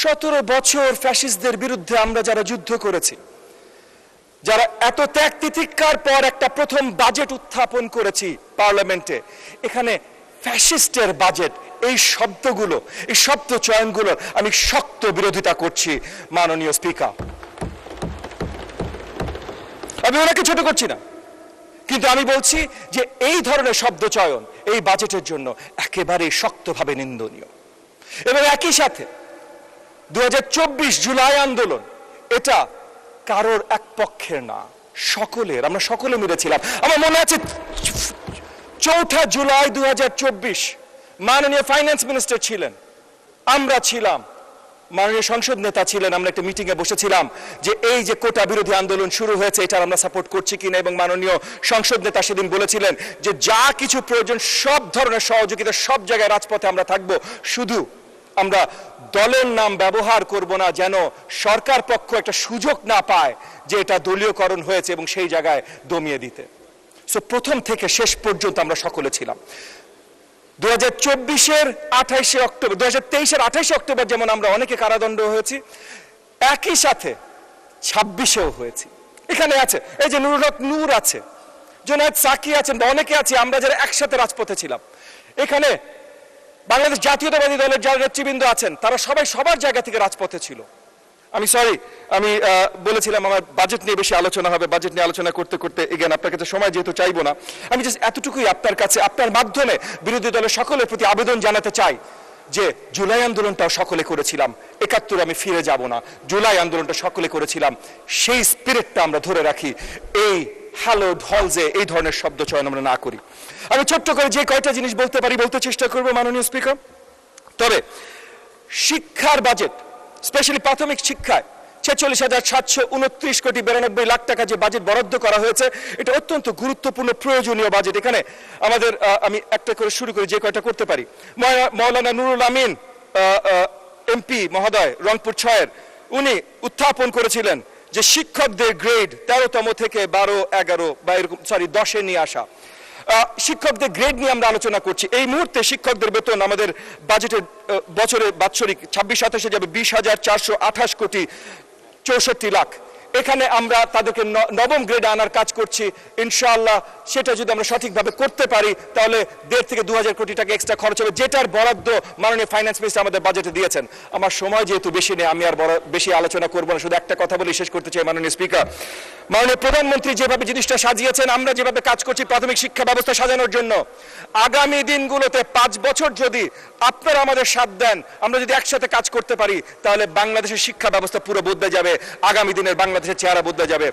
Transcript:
17 বছর ফ্যাসিস্টদের বিরুদ্ধে আমরা যারা যুদ্ধ করেছি, যারা এত ত্যাগ তিতিক্ষার পর একটা প্রথম বাজেট উত্থাপন করেছি পার্লামেন্টে, এখানে ফ্যাসিস্টের বাজেট, এই শব্দগুলো, এই শব্দ চয়নগুলো আমি শক্ত বিরোধিতা করছি মাননীয় স্পিকার। আমি ওনাকে ছোট করছি না, কিন্তু আমি বলছি যে এই ধরনের শব্দ চয়ন এই বাজেটের জন্য একেবারে শক্তভাবে নিন্দনীয়। এবং একই সাথে 2024 জুলাই আন্দোলন এটা কারোর এক পক্ষের না, সকলের। আমরা সকলে মিলেছিলাম। আমার মনে আছে 4 জুলাই 2024 মাননীয় ফাইন্যান্স মিনিস্টার ছিলেন, আমরা ছিলাম, মাননীয় সংসদ নেতা ছিলেন। আমরা একটা মিটিং এ বসেছিলাম যে এই যে কোটা বিরোধী আন্দোলন শুরু হয়েছে এটার আমরা সাপোর্ট করছি কিনা, এবং মাননীয় সংসদ নেতা সেদিন বলেছিলেন যে যা কিছু প্রয়োজন সব ধরনের সহযোগিতা, সব জায়গায় রাজপথে আমরা থাকবো, শুধু আমরা দলের নাম ব্যবহার করব না, যেন সরকার পক্ষ একটা সুযোগ না পায় যে এটা দলীয়করণ হয়েছে এবং সেই জায়গায় দমিয়ে দিতে। সো প্রথম থেকে শেষ পর্যন্ত আমরা সকলে ছিলাম। 2024-এর 28 অক্টোবর, 2023-এর 28 অক্টোবর যেমন আমরা অনেকে কারাদণ্ড হয়েছি, একই সাথে 26-এও হয়েছি। এখানে আছে এই যে নুরুল হক নূর আছে, জোনায়েদ সাকি আছেন, বা অনেকে আছে আমরা যারা একসাথে রাজপথে ছিলাম। এখানে বাংলাদেশ জাতীয়তাবাদী দলের যারা নেতৃবৃন্দ আছেন তারা সবাই সবার জায়গা থেকে রাজপথে ছিল। আমি বলেছিলাম আমার বাজেট নিয়ে বেশি আলোচনা হবে, বাজেট নিয়ে আলোচনা করতে করতে এগেন আপনার কাছে সময় যেহেতু চাইবো না, আমি জাস্ট এতটুকুই আপনার কাছে আপনার মাধ্যমে বিরোধী দলের সকলের প্রতি আবেদন জানাতে চাই যে জুলাই আন্দোলনটাও সকলে করেছিলাম, 71 আমি ফিরে যাব না, জুলাই আন্দোলনটা সকলে করেছিলাম, সেই স্পিরিটটা আমরা ধরে রাখি, এই হ্যালোড হলসে এই ধরনের শব্দ চয়ন আমরা না করি। আমি ছোট্ট করে যে কয়টা জিনিস বলতে পারি বলতে চেষ্টা করবো মাননীয় স্পিকার। তবে শিক্ষার বাজেট, স্পেশালি প্রাথমিক শিক্ষায় 46,729 কোটি 92 লাখ টাকা যে বাজেট বরাদ্দ করা হয়েছে, এটা অত্যন্ত গুরুত্বপূর্ণ প্রয়োজনীয় বাজেট। এখানে আমাদের আমি একটা করে শুরু করি যে কয়টা করতে পারি। মৌলানা নুরুল আমিন এমপি মহোদয় রংপুর 6-এর, উনি উত্থাপন করেছিলেন যে শিক্ষকদের গ্রেড 13তম থেকে 12, 11 বা এরকম 10-এ নিয়ে আসা। শিক্ষকদের গ্রেড নিয়ে আমরা আলোচনা করছি। এই মুহূর্তে শিক্ষকদের বেতন আমাদের বাজেটের বছরে বাৎসরিক 26-27-এ যাবে 20,428 কোটি 64 লাখ। এখানে আমরা তাদেরকে নবম গ্রেডে আনার কাজ করছি। ইনশাআল্লাহ সেটা যদি আমরা সঠিকভাবে করতে পারি তাহলে 1.5 থেকে 2,000 কোটি টাকা এক্সট্রা খরচ হবে, যেটার বরাদ্দ মাননীয় ফাইন্যান্স মিনিস্টার আমাদের বাজেটে দিয়েছেন। আমার সময় যেহেতু বেশি নেই, আমি আর বেশি আলোচনা করবো না, শুধু একটা কথা বলে শেষ করতে চাই। মাননীয় স্পিকার, মাননীয় প্রধানমন্ত্রী যেভাবে জিনিসটা সাজিয়েছেন, আমরা যেভাবে কাজ করছি প্রাথমিক শিক্ষা ব্যবস্থা সাজানোর জন্য, আগামী দিনগুলোতে 5 বছর যদি আপনারা আমাদের সাথ দেন, আমরা যদি একসাথে কাজ করতে পারি, তাহলে বাংলাদেশের শিক্ষা ব্যবস্থা পুরো বদলে যাবে, আগামী দিনের বাংলাদেশের চেহারা বদলে যাবে।